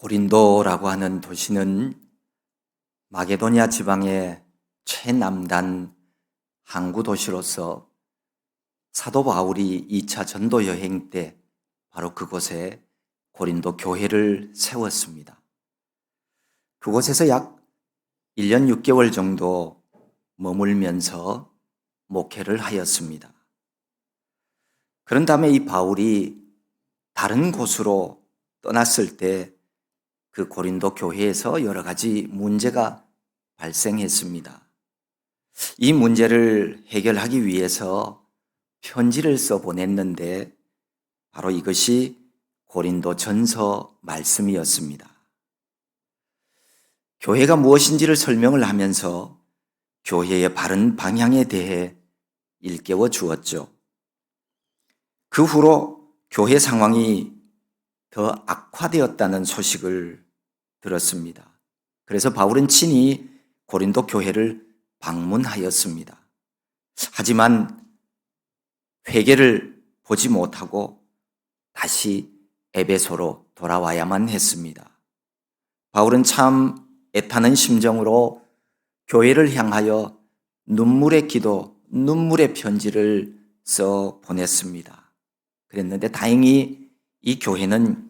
고린도라고 하는 도시는 마게도냐 지방의 최남단 항구 도시로서 사도 바울이 2차 전도 여행 때 바로 그곳에 고린도 교회를 세웠습니다. 그곳에서 약 1년 6개월 정도 머물면서 목회를 하였습니다. 그런 다음에 이 바울이 다른 곳으로 떠났을 때 그 고린도 교회에서 여러 가지 문제가 발생했습니다. 이 문제를 해결하기 위해서 편지를 써보냈는데 바로 이것이 고린도 전서 말씀이었습니다. 교회가 무엇인지를 설명을 하면서 교회의 바른 방향에 대해 일깨워 주었죠. 그 후로 교회 상황이 더 악화되었다는 소식을 들었습니다. 그래서 바울은 친히 고린도 교회를 방문하였습니다. 하지만 회개를 보지 못하고 다시 에베소로 돌아와야만 했습니다. 바울은 참 애타는 심정으로 교회를 향하여 눈물의 기도, 눈물의 편지를 써 보냈습니다. 그랬는데 다행히 이 교회는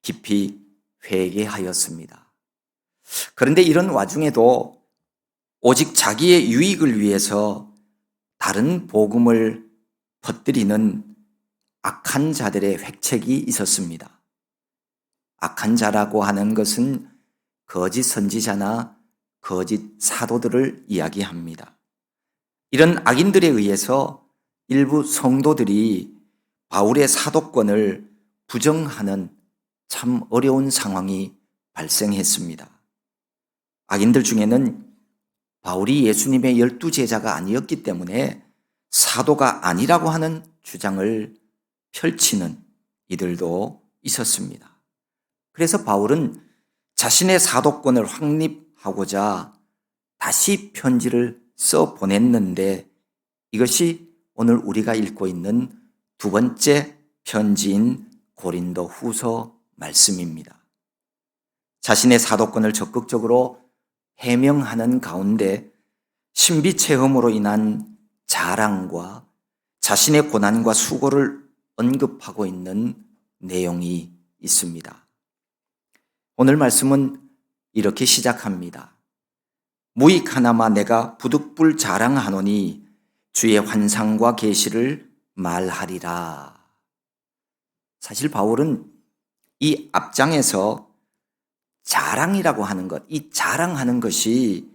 깊이 회개하였습니다. 그런데 이런 와중에도 오직 자기의 유익을 위해서 다른 복음을 퍼뜨리는 악한 자들의 획책이 있었습니다. 악한 자라고 하는 것은 거짓 선지자나 거짓 사도들을 이야기합니다. 이런 악인들에 의해서 일부 성도들이 바울의 사도권을 부정하는 참 어려운 상황이 발생했습니다. 악인들 중에는 바울이 예수님의 12제자가 아니었기 때문에 사도가 아니라고 하는 주장을 펼치는 이들도 있었습니다. 그래서 바울은 자신의 사도권을 확립하고자 다시 편지를 써 보냈는데 이것이 오늘 우리가 읽고 있는 두 번째 편지인 고린도 후서 말씀입니다. 자신의 사도권을 적극적으로 해명하는 가운데 신비 체험으로 인한 자랑과 자신의 고난과 수고를 언급하고 있는 내용이 있습니다. 오늘 말씀은 이렇게 시작합니다. 무익하나마 내가 부득불 자랑하노니 주의 환상과 계시를 말하리라. 사실 바울은 이 앞장에서 자랑이라고 하는 것, 이 자랑하는 것이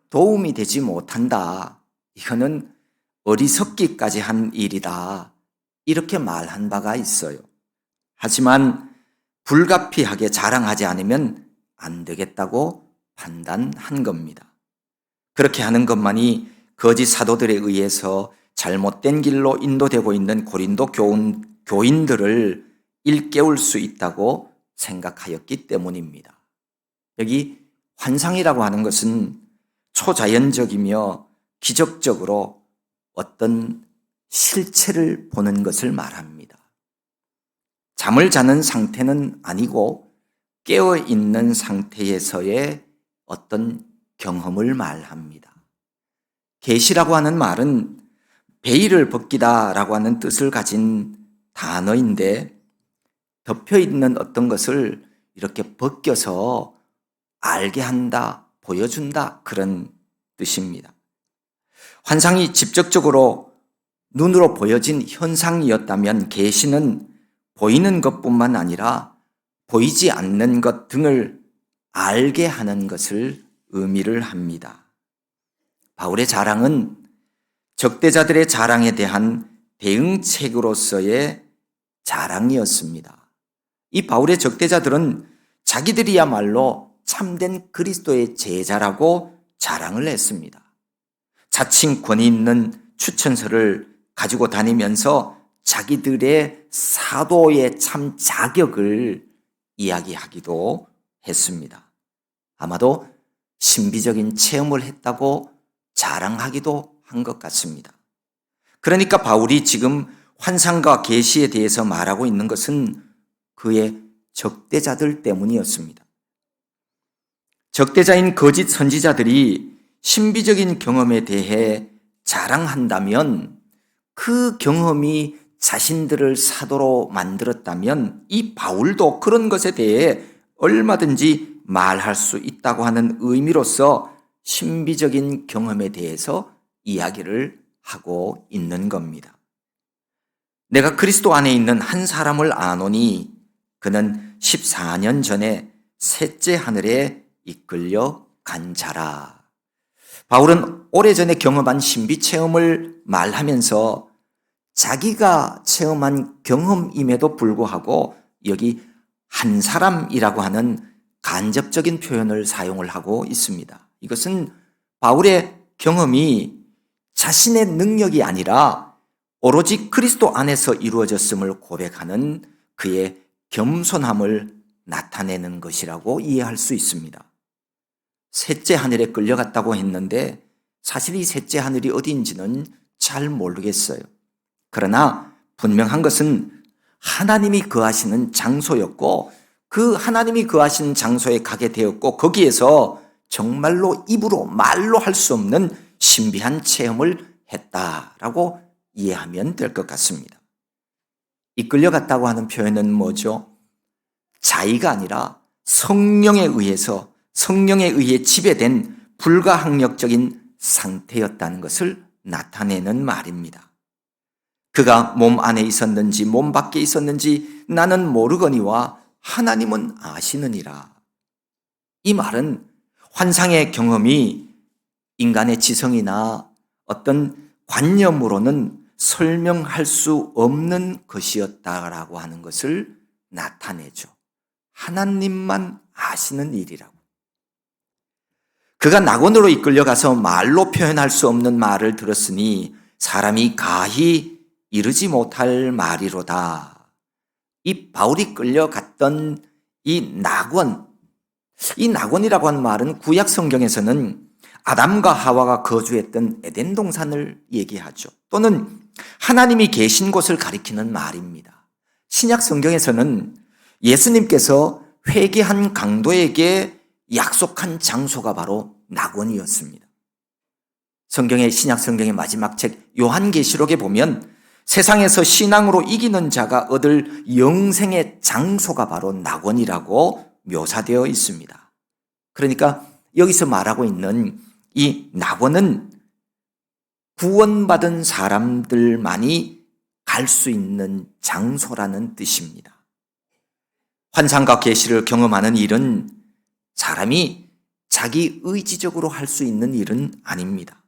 도움이 되지 못한다. 이거는 어리석기까지 한 일이다. 이렇게 말한 바가 있어요. 하지만 불가피하게 자랑하지 않으면 안 되겠다고 판단한 겁니다. 그렇게 하는 것만이 거짓 사도들에 의해서 잘못된 길로 인도되고 있는 고린도 교인들을 일깨울 수 있다고 생각하였기 때문입니다. 여기 환상이라고 하는 것은 초자연적이며 기적적으로 어떤 실체를 보는 것을 말합니다. 잠을 자는 상태는 아니고 깨어있는 상태에서의 어떤 경험을 말합니다. 계시라고 하는 말은 베일을 벗기다라고 하는 뜻을 가진 단어인데 덮여있는 어떤 것을 이렇게 벗겨서 알게 한다, 보여준다 그런 뜻입니다. 환상이 직접적으로 눈으로 보여진 현상이었다면 계시는 보이는 것뿐만 아니라 보이지 않는 것 등을 알게 하는 것을 의미를 합니다. 바울의 자랑은 적대자들의 자랑에 대한 대응책으로서의 자랑이었습니다. 이 바울의 적대자들은 자기들이야말로 참된 그리스도의 제자라고 자랑을 했습니다. 자칭 권위 있는 추천서를 가지고 다니면서 자기들의 사도의 참 자격을 이야기하기도 했습니다. 아마도 신비적인 체험을 했다고 자랑하기도 한 것 같습니다. 그러니까 바울이 지금 환상과 계시에 대해서 말하고 있는 것은 그의 적대자들 때문이었습니다. 적대자인 거짓 선지자들이 신비적인 경험에 대해 자랑한다면 그 경험이 자신들을 사도로 만들었다면 이 바울도 그런 것에 대해 얼마든지 말할 수 있다고 하는 의미로서 신비적인 경험에 대해서 이야기를 하고 있는 겁니다. 내가 그리스도 안에 있는 한 사람을 아노니 그는 14년 전에 셋째 하늘에 이끌려 간 자라. 바울은 오래전에 경험한 신비 체험을 말하면서 자기가 체험한 경험임에도 불구하고 여기 한 사람이라고 하는 간접적인 표현을 사용을 하고 있습니다. 이것은 바울의 경험이 자신의 능력이 아니라 오로지 그리스도 안에서 이루어졌음을 고백하는 그의 겸손함을 나타내는 것이라고 이해할 수 있습니다. 셋째 하늘에 끌려갔다고 했는데 사실 이 셋째 하늘이 어디인지는 잘 모르겠어요. 그러나 분명한 것은 하나님이 거하시는 장소였고 그 하나님이 거하시는 장소에 가게 되었고 거기에서 정말로 입으로 말로 할 수 없는 신비한 체험을 했다라고 이해하면 될 것 같습니다. 이끌려갔다고 하는 표현은 뭐죠? 자의가 아니라 성령에 의해 지배된 불가항력적인 상태였다는 것을 나타내는 말입니다. 그가 몸 안에 있었는지 몸 밖에 있었는지 나는 모르거니와 하나님은 아시느니라. 이 말은 환상의 경험이 인간의 지성이나 어떤 관념으로는 설명할 수 없는 것이었다라고 하는 것을 나타내죠. 하나님만 아시는 일이라고. 그가 낙원으로 이끌려가서 말로 표현할 수 없는 말을 들었으니 사람이 가히 이르지 못할 말이로다. 이 바울이 끌려갔던 이 낙원이라고 하는 말은 구약 성경에서는 아담과 하와가 거주했던 에덴 동산을 얘기하죠. 또는 하나님이 계신 곳을 가리키는 말입니다. 신약 성경에서는 예수님께서 회개한 강도에게 약속한 장소가 바로 낙원이었습니다. 신약 성경의 마지막 책 요한계시록에 보면 세상에서 신앙으로 이기는 자가 얻을 영생의 장소가 바로 낙원이라고 묘사되어 있습니다. 그러니까 여기서 말하고 있는 이 낙원은 구원받은 사람들만이 갈 수 있는 장소라는 뜻입니다. 환상과 계시를 경험하는 일은 사람이 자기 의지적으로 할 수 있는 일은 아닙니다.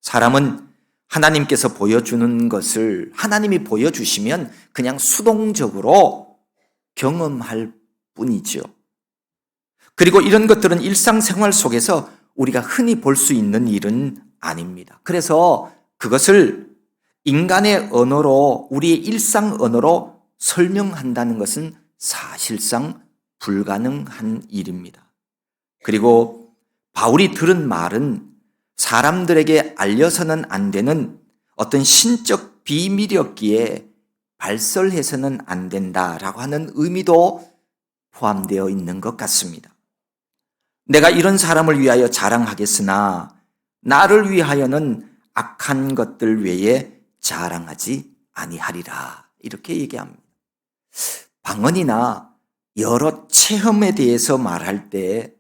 사람은 하나님께서 보여주는 것을 하나님이 보여주시면 그냥 수동적으로 경험할 뿐이죠. 그리고 이런 것들은 일상생활 속에서 우리가 흔히 볼 수 있는 일은 아닙니다. 그래서 그것을 인간의 언어로, 우리의 일상 언어로 설명한다는 것은 사실상 불가능한 일입니다. 그리고 바울이 들은 말은 사람들에게 알려서는 안 되는 어떤 신적 비밀이었기에 발설해서는 안 된다라고 하는 의미도 포함되어 있는 것 같습니다. 내가 이런 사람을 위하여 자랑하겠으나 나를 위하여는 악한 것들 외에 자랑하지 아니하리라. 이렇게 얘기합니다. 방언이나 여러 체험에 대해서 말할 때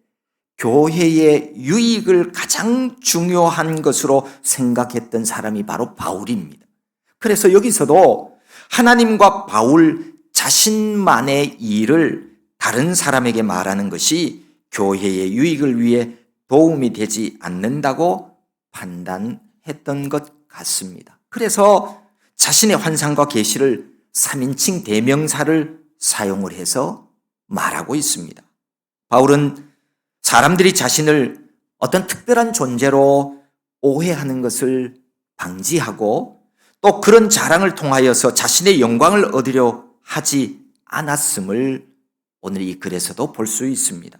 교회의 유익을 가장 중요한 것으로 생각했던 사람이 바로 바울입니다. 그래서 여기서도 하나님과 바울 자신만의 일을 다른 사람에게 말하는 것이 교회의 유익을 위해 도움이 되지 않는다고 판단했던 것 같습니다. 그래서 자신의 환상과 계시를 3인칭 대명사를 사용을 해서 말하고 있습니다. 바울은 사람들이 자신을 어떤 특별한 존재로 오해하는 것을 방지하고 또 그런 자랑을 통하여서 자신의 영광을 얻으려 하지 않았음을 오늘 이 글에서도 볼 수 있습니다.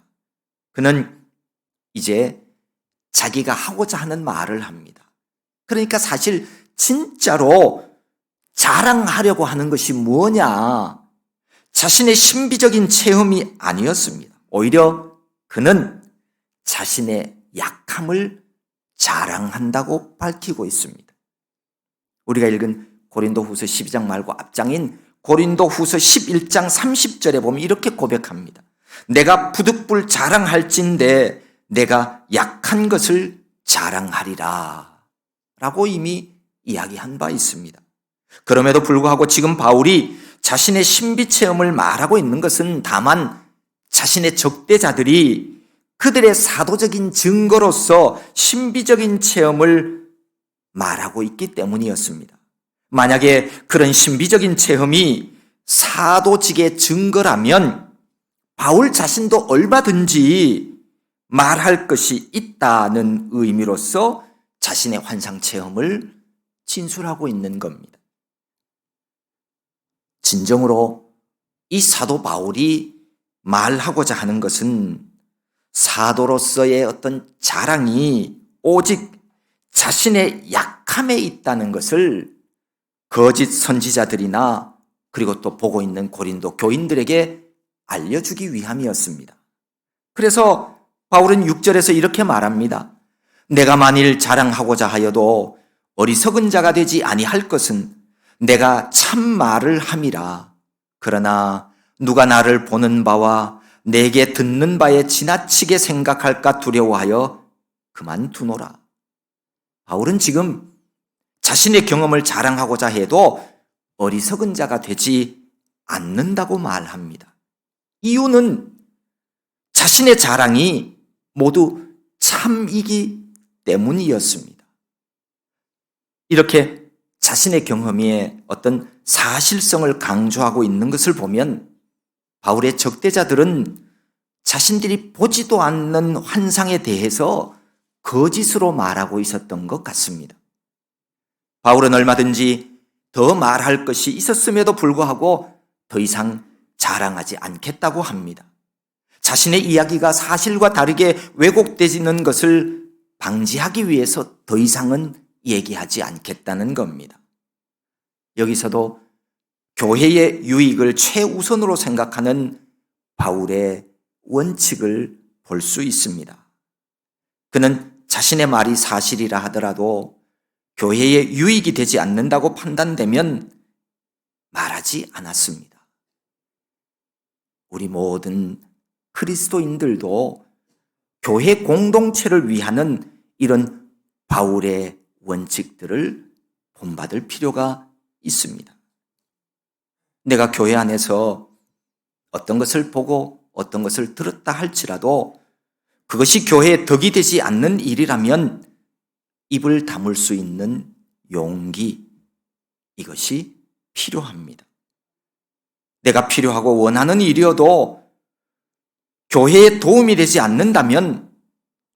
그는 이제 자기가 하고자 하는 말을 합니다. 그러니까 사실 진짜로 자랑하려고 하는 것이 뭐냐? 자신의 신비적인 체험이 아니었습니다. 오히려 그는 자신의 약함을 자랑한다고 밝히고 있습니다. 우리가 읽은 고린도후서 12장 말고 앞장인 고린도후서 11장 30절에 보면 이렇게 고백합니다. 내가 부득불 자랑할진대 내가 약한 것을 자랑하리라 라고 이미 이야기한 바 있습니다. 그럼에도 불구하고 지금 바울이 자신의 신비 체험을 말하고 있는 것은 다만 자신의 적대자들이 그들의 사도적인 증거로서 신비적인 체험을 말하고 있기 때문이었습니다. 만약에 그런 신비적인 체험이 사도직의 증거라면 바울 자신도 얼마든지 말할 것이 있다는 의미로서 자신의 환상 체험을 진술하고 있는 겁니다. 진정으로 이 사도 바울이 말하고자 하는 것은 사도로서의 어떤 자랑이 오직 자신의 약함에 있다는 것을 거짓 선지자들이나 그리고 또 보고 있는 고린도 교인들에게 알려주기 위함이었습니다. 그래서 바울은 6절에서 이렇게 말합니다. 내가 만일 자랑하고자 하여도 어리석은 자가 되지 아니할 것은 내가 참 말을 함이라. 그러나 누가 나를 보는 바와 내게 듣는 바에 지나치게 생각할까 두려워하여 그만두노라. 바울은 지금 자신의 경험을 자랑하고자 해도 어리석은 자가 되지 않는다고 말합니다. 이유는 자신의 자랑이 모두 참이기 때문이었습니다. 이렇게 자신의 경험에 어떤 사실성을 강조하고 있는 것을 보면 바울의 적대자들은 자신들이 보지도 않는 환상에 대해서 거짓으로 말하고 있었던 것 같습니다. 바울은 얼마든지 더 말할 것이 있었음에도 불구하고 더 이상 자랑하지 않겠다고 합니다. 자신의 이야기가 사실과 다르게 왜곡되지는 것을 방지하기 위해서 더 이상은 얘기하지 않겠다는 겁니다. 여기서도 교회의 유익을 최우선으로 생각하는 바울의 원칙을 볼 수 있습니다. 그는 자신의 말이 사실이라 하더라도 교회의 유익이 되지 않는다고 판단되면 말하지 않았습니다. 우리 모든 그리스도인들도 교회 공동체를 위하는 이런 바울의 원칙들을 본받을 필요가 있습니다. 내가 교회 안에서 어떤 것을 보고 어떤 것을 들었다 할지라도 그것이 교회에 덕이 되지 않는 일이라면 입을 다물 수 있는 용기, 이것이 필요합니다. 내가 필요하고 원하는 일이어도 교회에 도움이 되지 않는다면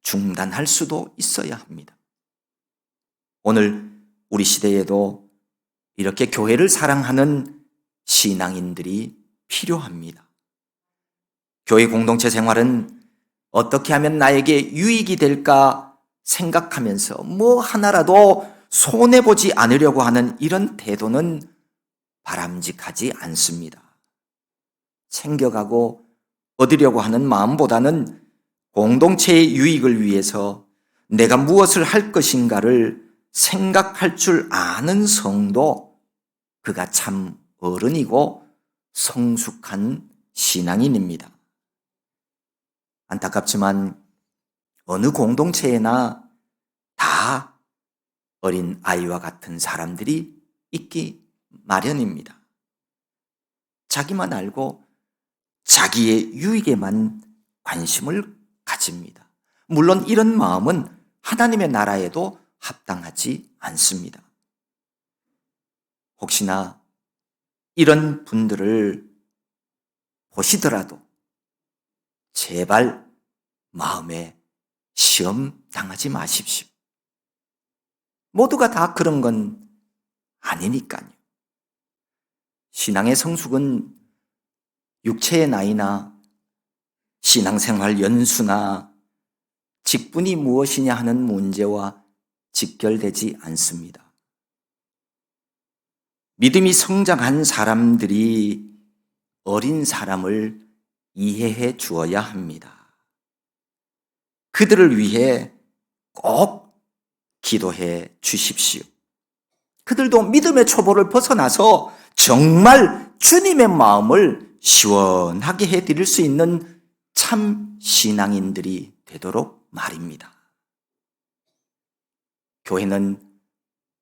중단할 수도 있어야 합니다. 오늘 우리 시대에도 이렇게 교회를 사랑하는 신앙인들이 필요합니다. 교회 공동체 생활은 어떻게 하면 나에게 유익이 될까 생각하면서 뭐 하나라도 손해보지 않으려고 하는 이런 태도는 바람직하지 않습니다. 챙겨가고 얻으려고 하는 마음보다는 공동체의 유익을 위해서 내가 무엇을 할 것인가를 생각할 줄 아는 성도, 그가 참 어른이고 성숙한 신앙인입니다. 안타깝지만 어느 공동체에나 다 어린 아이와 같은 사람들이 있기 마련입니다. 자기만 알고 자기의 유익에만 관심을 가집니다. 물론 이런 마음은 하나님의 나라에도 합당하지 않습니다. 혹시나 이런 분들을 보시더라도 제발 마음에 시험 당하지 마십시오. 모두가 다 그런 건 아니니까요. 신앙의 성숙은 육체의 나이나 신앙생활 연수나 직분이 무엇이냐 하는 문제와 직결되지 않습니다. 믿음이 성장한 사람들이 어린 사람을 이해해 주어야 합니다. 그들을 위해 꼭 기도해 주십시오. 그들도 믿음의 초보를 벗어나서 정말 주님의 마음을 시원하게 해드릴 수 있는 참 신앙인들이 되도록 말입니다. 교회는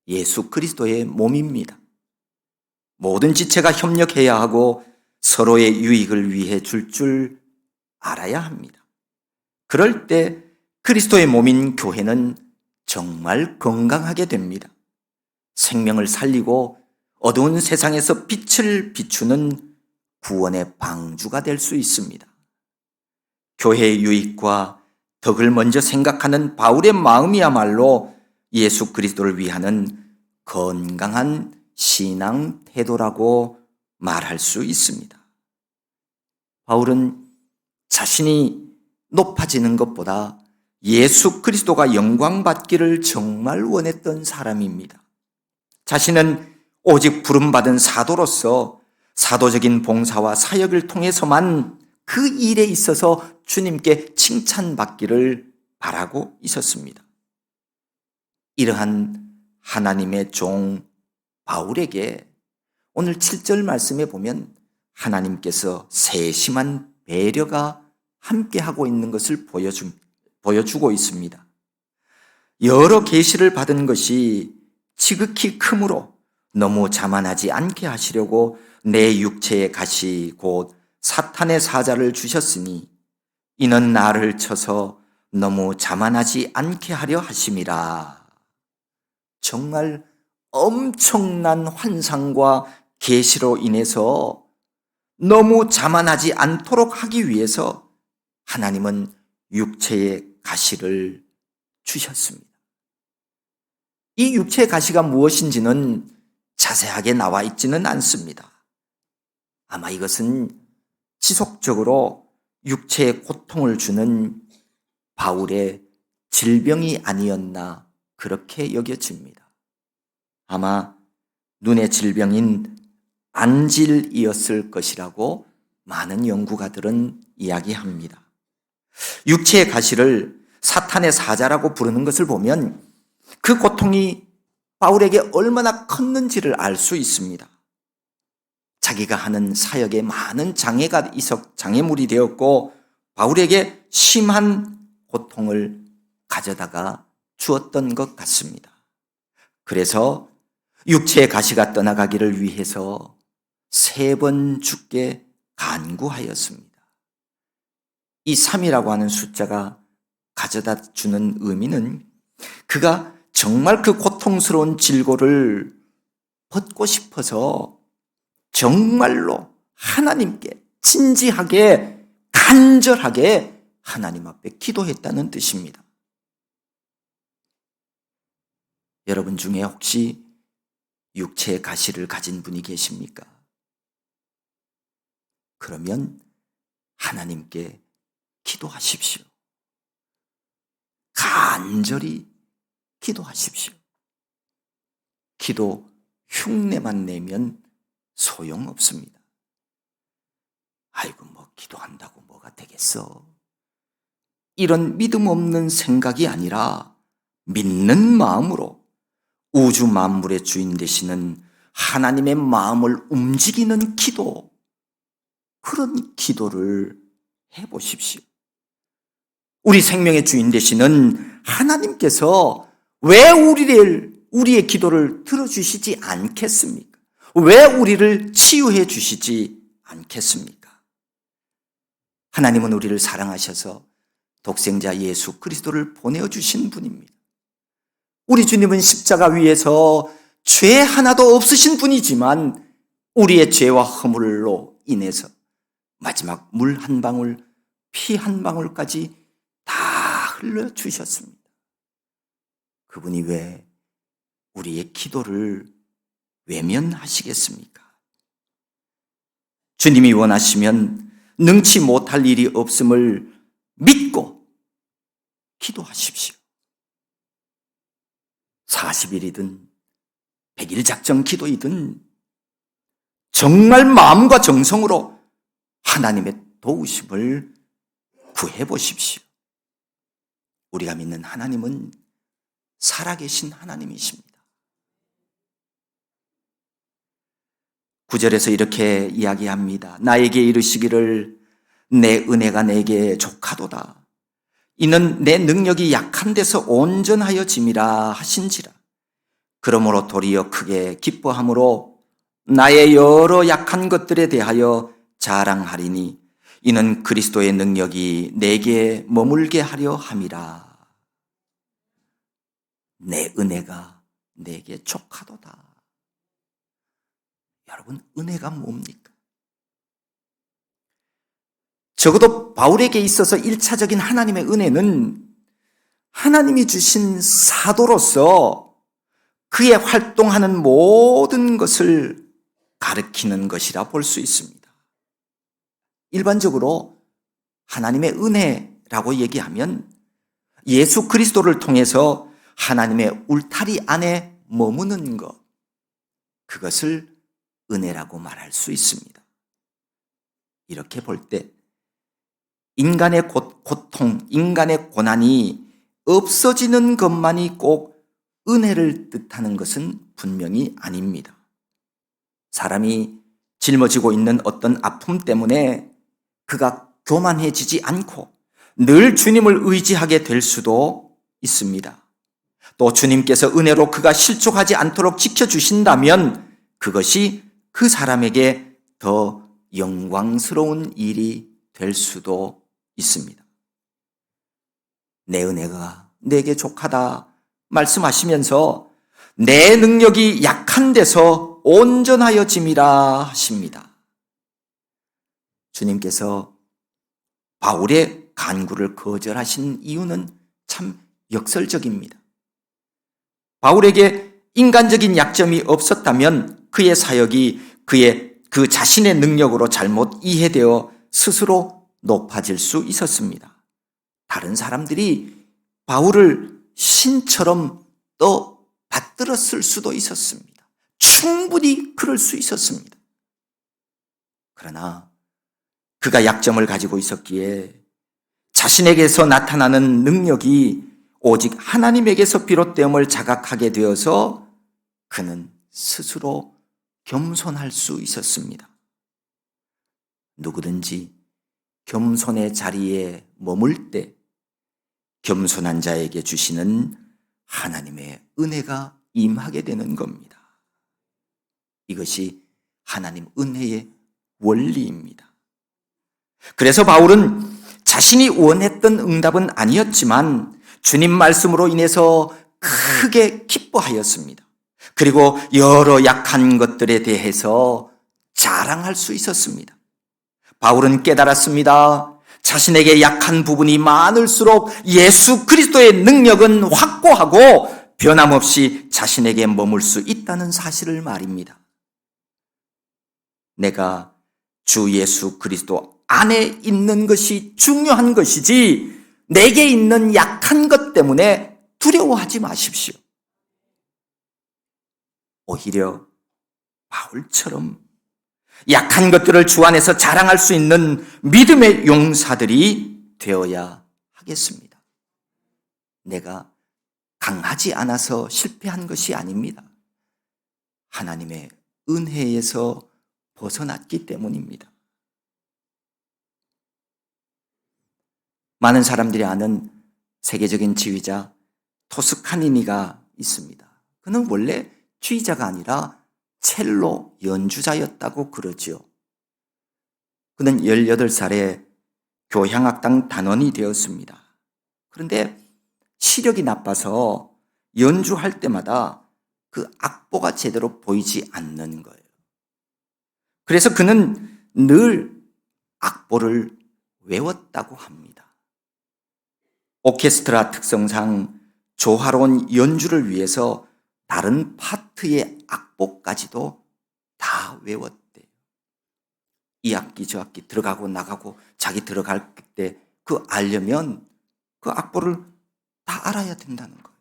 예수 그리스도의 몸입니다. 모든 지체가 협력해야 하고 서로의 유익을 위해 줄 알아야 합니다. 그럴 때 그리스도의 몸인 교회는 정말 건강하게 됩니다. 생명을 살리고 어두운 세상에서 빛을 비추는 구원의 방주가 될 수 있습니다. 교회의 유익과 덕을 먼저 생각하는 바울의 마음이야말로 예수 그리스도를 위하는 건강한 신앙 태도라고 말할 수 있습니다. 바울은 자신이 높아지는 것보다 예수 그리스도가 영광받기를 정말 원했던 사람입니다. 자신은 오직 부름받은 사도로서 사도적인 봉사와 사역을 통해서만 그 일에 있어서 주님께 칭찬받기를 바라고 있었습니다. 이러한 하나님의 종 바울에게 오늘 7절 말씀에 보면 하나님께서 세심한 배려가 함께하고 있는 것을 보여주고 있습니다. 여러 계시를 받은 것이 지극히 크므로 너무 자만하지 않게 하시려고 내 육체의 가시 곧 사탄의 사자를 주셨으니 이는 나를 쳐서 너무 자만하지 않게 하려 하심이라. 정말 엄청난 환상과 계시로 인해서 너무 자만하지 않도록 하기 위해서 하나님은 육체의 가시를 주셨습니다. 이 육체의 가시가 무엇인지는 자세하게 나와 있지는 않습니다. 아마 이것은 지속적으로 육체의 고통을 주는 바울의 질병이 아니었나 그렇게 여겨집니다. 아마 눈의 질병인 안질이었을 것이라고 많은 연구가들은 이야기합니다. 육체의 가시를 사탄의 사자라고 부르는 것을 보면 그 고통이 바울에게 얼마나 컸는지를 알 수 있습니다. 자기가 하는 사역에 많은 장애물이 되었고 바울에게 심한 고통을 가져다가 주었던 것 같습니다. 그래서 육체의 가시가 떠나가기를 위해서 3번 죽게 간구하였습니다. 이 3이라고 하는 숫자가 가져다 주는 의미는 그가 정말 그 고통스러운 질고를 벗고 싶어서 정말로 하나님께 진지하게 간절하게 하나님 앞에 기도했다는 뜻입니다. 여러분 중에 혹시 육체의 가시를 가진 분이 계십니까? 그러면 하나님께 기도하십시오. 간절히 기도하십시오. 기도 흉내만 내면 소용없습니다. 아이고 뭐 기도한다고 뭐가 되겠어. 이런 믿음 없는 생각이 아니라 믿는 마음으로 우주 만물의 주인 되시는 하나님의 마음을 움직이는 기도, 그런 기도를 해보십시오. 우리 생명의 주인 되시는 하나님께서 왜 우리의 기도를 들어주시지 않겠습니까? 왜 우리를 치유해 주시지 않겠습니까? 하나님은 우리를 사랑하셔서 독생자 예수 그리스도를 보내주신 분입니다. 우리 주님은 십자가 위에서 죄 하나도 없으신 분이지만 우리의 죄와 허물로 인해서 마지막 물 한 방울, 피 한 방울까지 다 흘려주셨습니다. 그분이 왜 우리의 기도를 외면하시겠습니까? 주님이 원하시면 능치 못할 일이 없음을 믿고 기도하십시오. 40일이든 100일 작전 기도이든 정말 마음과 정성으로 하나님의 도우심을 구해 보십시오. 우리가 믿는 하나님은 살아계신 하나님이십니다. 9절에서 이렇게 이야기합니다. 나에게 이르시기를 내 은혜가 내게 족하도다. 이는 내 능력이 약한 데서 온전하여 짐이라 하신지라. 그러므로 도리어 크게 기뻐함으로 나의 여러 약한 것들에 대하여 자랑하리니 이는 그리스도의 능력이 내게 머물게 하려 함이라. 내 은혜가 내게 족하도다. 여러분, 은혜가 뭡니까? 적어도 바울에게 있어서 1차적인 하나님의 은혜는 하나님이 주신 사도로서 그의 활동하는 모든 것을 가리키는 것이라 볼 수 있습니다. 일반적으로 하나님의 은혜라고 얘기하면 예수 그리스도를 통해서 하나님의 울타리 안에 머무는 것, 그것을 은혜라고 말할 수 있습니다. 이렇게 볼 때 인간의 고통, 인간의 고난이 없어지는 것만이 꼭 은혜를 뜻하는 것은 분명히 아닙니다. 사람이 짊어지고 있는 어떤 아픔 때문에 그가 교만해지지 않고 늘 주님을 의지하게 될 수도 있습니다. 또 주님께서 은혜로 그가 실족하지 않도록 지켜주신다면 그것이 그 사람에게 더 영광스러운 일이 될 수도 있습니다. 내 은혜가 내게 족하다 말씀하시면서 내 능력이 약한 데서 온전하여 짐이라 하십니다. 주님께서 바울의 간구를 거절하신 이유는 참 역설적입니다. 바울에게 인간적인 약점이 없었다면 그의 사역이 그 자신의 능력으로 잘못 이해되어 스스로 높아질 수 있었습니다. 다른 사람들이 바울을 신처럼 또 받들었을 수도 있었습니다. 충분히 그럴 수 있었습니다. 그러나 그가 약점을 가지고 있었기에 자신에게서 나타나는 능력이 오직 하나님에게서 비롯됨을 자각하게 되어서 그는 스스로 겸손할 수 있었습니다. 누구든지 겸손의 자리에 머물 때 겸손한 자에게 주시는 하나님의 은혜가 임하게 되는 겁니다. 이것이 하나님 은혜의 원리입니다. 그래서 바울은 자신이 원했던 응답은 아니었지만 주님 말씀으로 인해서 크게 기뻐하였습니다. 그리고 여러 약한 것들에 대해서 자랑할 수 있었습니다. 바울은 깨달았습니다. 자신에게 약한 부분이 많을수록 예수 그리스도의 능력은 확고하고 변함없이 자신에게 머물 수 있다는 사실을 말입니다. 내가 주 예수 그리스도 안에 있는 것이 중요한 것이지 내게 있는 약한 것 때문에 두려워하지 마십시오. 오히려 바울처럼 약한 것들을 주 안에서 자랑할 수 있는 믿음의 용사들이 되어야 하겠습니다. 내가 강하지 않아서 실패한 것이 아닙니다. 하나님의 은혜에서 벗어났기 때문입니다. 많은 사람들이 아는 세계적인 지휘자 토스카니니가 있습니다. 그는 원래 지휘자가 아니라 첼로 연주자였다고 그러지요. 그는 18살에 교향악단 단원이 되었습니다. 그런데 시력이 나빠서 연주할 때마다 그 악보가 제대로 보이지 않는 거예요. 그래서 그는 늘 악보를 외웠다고 합니다. 오케스트라 특성상 조화로운 연주를 위해서 다른 파트의 악보까지도 다 외웠대요. 이 악기 저 악기 들어가고 나가고 자기 들어갈 때 그 알려면 그 악보를 다 알아야 된다는 거예요.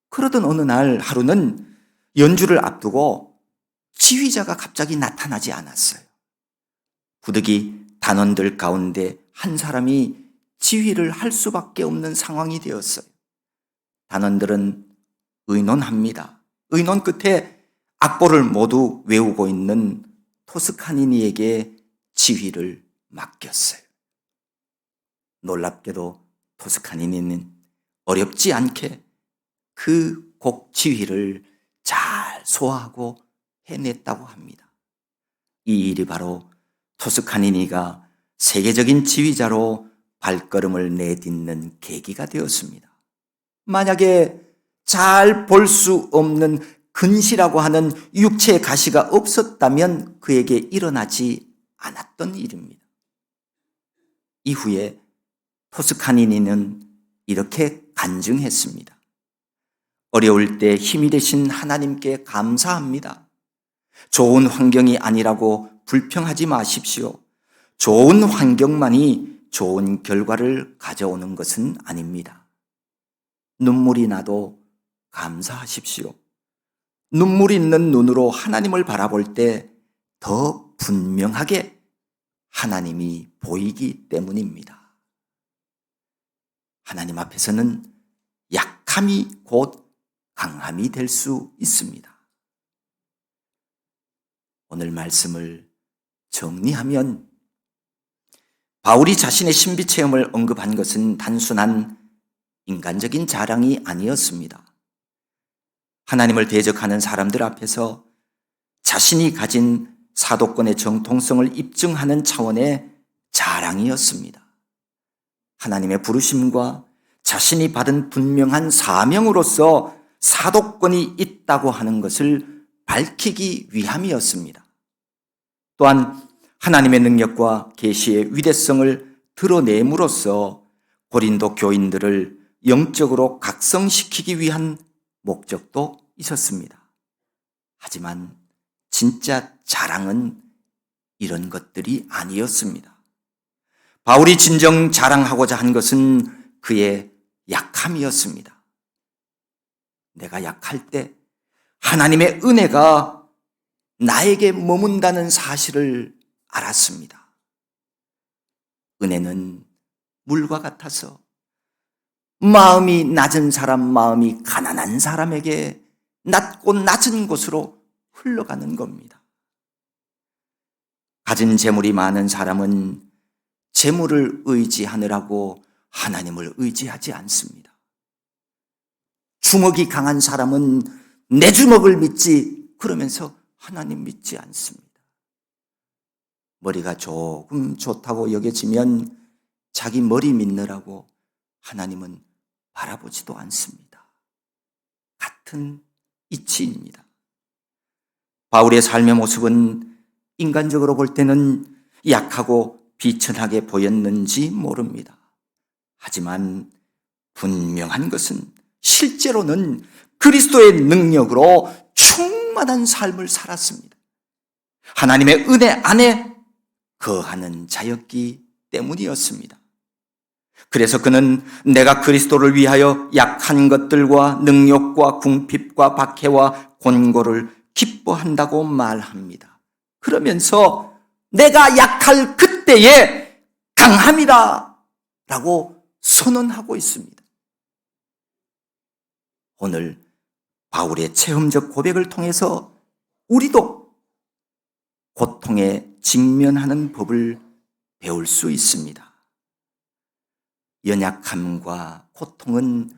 그러던 어느 날 하루는 연주를 앞두고 지휘자가 갑자기 나타나지 않았어요. 부득이 단원들 가운데 한 사람이 지휘를 할 수밖에 없는 상황이 되었어요. 단원들은 의논합니다. 의논 끝에 악보를 모두 외우고 있는 토스카니니에게 지휘를 맡겼어요. 놀랍게도 토스카니니는 어렵지 않게 그 곡 지휘를 잘 소화하고 해냈다고 합니다. 이 일이 바로 토스카니니가 세계적인 지휘자로 발걸음을 내딛는 계기가 되었습니다. 만약에 잘 볼 수 없는 근시라고 하는 육체의 가시가 없었다면 그에게 일어나지 않았던 일입니다. 이후에 토스카니니는 이렇게 간증했습니다. 어려울 때 힘이 되신 하나님께 감사합니다. 좋은 환경이 아니라고 불평하지 마십시오. 좋은 환경만이 좋은 결과를 가져오는 것은 아닙니다. 눈물이 나도 감사하십시오. 눈물 있는 눈으로 하나님을 바라볼 때 더 분명하게 하나님이 보이기 때문입니다. 하나님 앞에서는 약함이 곧 강함이 될 수 있습니다. 오늘 말씀을 정리하면 바울이 자신의 신비 체험을 언급한 것은 단순한 인간적인 자랑이 아니었습니다. 하나님을 대적하는 사람들 앞에서 자신이 가진 사도권의 정통성을 입증하는 차원의 자랑이었습니다. 하나님의 부르심과 자신이 받은 분명한 사명으로서 사도권이 있다고 하는 것을 밝히기 위함이었습니다. 또한 하나님의 능력과 계시의 위대성을 드러냄으로써 고린도 교인들을 영적으로 각성시키기 위한 목적도 있었습니다. 하지만 진짜 자랑은 이런 것들이 아니었습니다. 바울이 진정 자랑하고자 한 것은 그의 약함이었습니다. 내가 약할 때 하나님의 은혜가 나에게 머문다는 사실을 알았습니다. 은혜는 물과 같아서 마음이 낮은 사람, 마음이 가난한 사람에게 낮고 낮은 곳으로 흘러가는 겁니다. 가진 재물이 많은 사람은 재물을 의지하느라고 하나님을 의지하지 않습니다. 주먹이 강한 사람은 내 주먹을 믿지 그러면서 하나님 믿지 않습니다. 머리가 조금 좋다고 여겨지면 자기 머리 믿느라고 하나님은 바라보지도 않습니다. 같은 이치입니다. 바울의 삶의 모습은 인간적으로 볼 때는 약하고 비천하게 보였는지 모릅니다. 하지만 분명한 것은 실제로는 그리스도의 능력으로 충만한 삶을 살았습니다. 하나님의 은혜 안에 거하는 자였기 때문이었습니다. 그래서 그는 내가 그리스도를 위하여 약한 것들과 능욕과 궁핍과 박해와 곤고를 기뻐한다고 말합니다. 그러면서 내가 약할 그때에 강함이다 라고 선언하고 있습니다. 오늘 바울의 체험적 고백을 통해서 우리도 고통에 직면하는 법을 배울 수 있습니다. 연약함과 고통은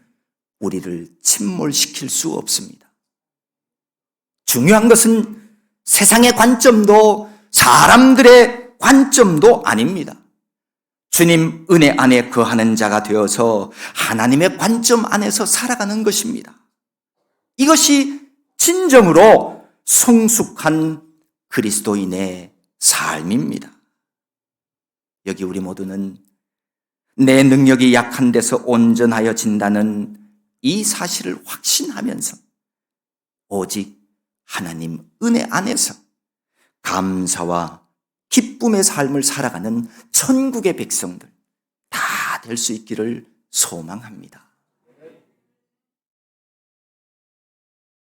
우리를 침몰시킬 수 없습니다. 중요한 것은 세상의 관점도 사람들의 관점도 아닙니다. 주님 은혜 안에 거하는 자가 되어서 하나님의 관점 안에서 살아가는 것입니다. 이것이 진정으로 성숙한 그리스도인의 삶입니다. 여기 우리 모두는 내 능력이 약한 데서 온전하여진다는 이 사실을 확신하면서 오직 하나님 은혜 안에서 감사와 기쁨의 삶을 살아가는 천국의 백성들 다 될 수 있기를 소망합니다.